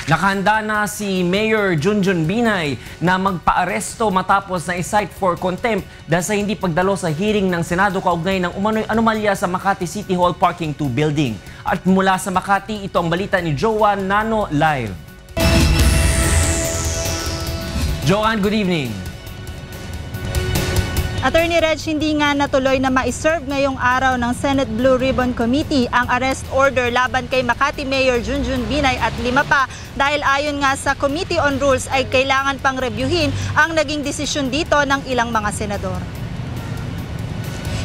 Nakahanda na si Mayor Junjun Binay na magpaaresto matapos na i-cite for contempt dahil sa hindi pagdalo sa hearing ng Senado kaugnay ng umano'y anomalya sa Makati City Hall Parking 2 building. At mula sa Makati, ito ang balita ni Joanne Nano live. Joanne, good evening. Attorney Reg, hindi nga natuloy na ma-serve ngayong araw ng Senate Blue Ribbon Committee ang arrest order laban kay Makati Mayor Junjun Binay at 5 pa dahil ayon nga sa Committee on Rules ay kailangan pang reviewin ang naging desisyon dito ng ilang mga senador.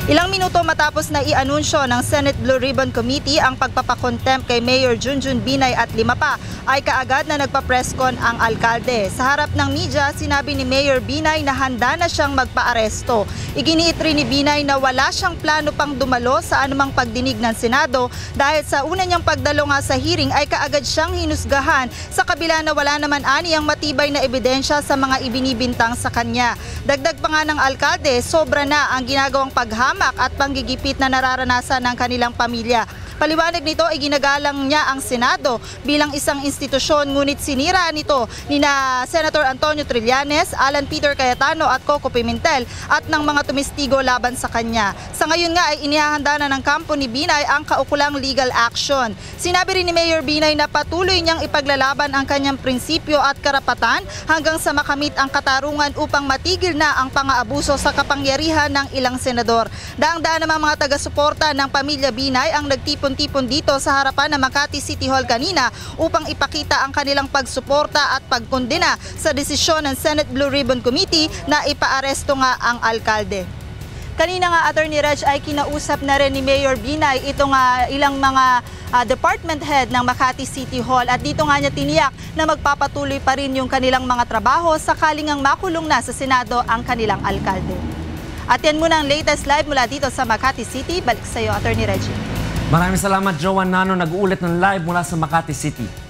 Ilang minuto matapos na i-anunsyo ng Senate Blue Ribbon Committee ang pagpapakontempt kay Mayor Junjun Binay at 5 pa, ay kaagad na nagpa-presscon ang alkalde. Sa harap ng media, sinabi ni Mayor Binay na handa na siyang magpa-aresto. Iginiit rin ni Binay na wala siyang plano pang dumalo sa anumang pagdinig ng Senado dahil sa una niyang pagdalo nga sa hearing ay kaagad siyang hinusgahan sa kabila na wala naman ani ang matibay na ebidensya sa mga ibinibintang sa kanya. Dagdag pa nga ng alkalde, sobra na ang ginagawang paghamak at panggigipit na nararanasan ng kanilang pamilya. Paliwanag nito ay ginagalang niya ang Senado bilang isang institusyon, ngunit sinira nito nina Senator Antonio Trillanes, Alan Peter Cayetano at Coco Pimentel at ng mga tumistigo laban sa kanya. Sa ngayon nga ay inihahanda na ng kampo ni Binay ang kaukulang legal action. Sinabi rin ni Mayor Binay na patuloy niyang ipaglalaban ang kanyang prinsipyo at karapatan hanggang sa makamit ang katarungan upang matigil na ang pang-aabuso sa kapangyarihan ng ilang senador. Daang-daan namang mga taga-suporta ng pamilya Binay ang nagtipon-tipon dito sa harapan ng Makati City Hall kanina upang ipakita ang kanilang pagsuporta at pagkondena sa desisyon ng Senate Blue Ribbon Committee na ipaaresto nga ang alkalde. Kanina nga, Attorney Reg, ay kinausap na rin ni Mayor Binay itong ilang mga department head ng Makati City Hall at dito nga niya tiniyak na magpapatuloy pa rin yung kanilang mga trabaho sakaling ang makulong na sa Senado ang kanilang alkalde. At yan muna ang latest live mula dito sa Makati City. Balik sa iyo, Attorney Reggie. Maraming salamat, Joanne Nano. Nag-uulit ng live mula sa Makati City.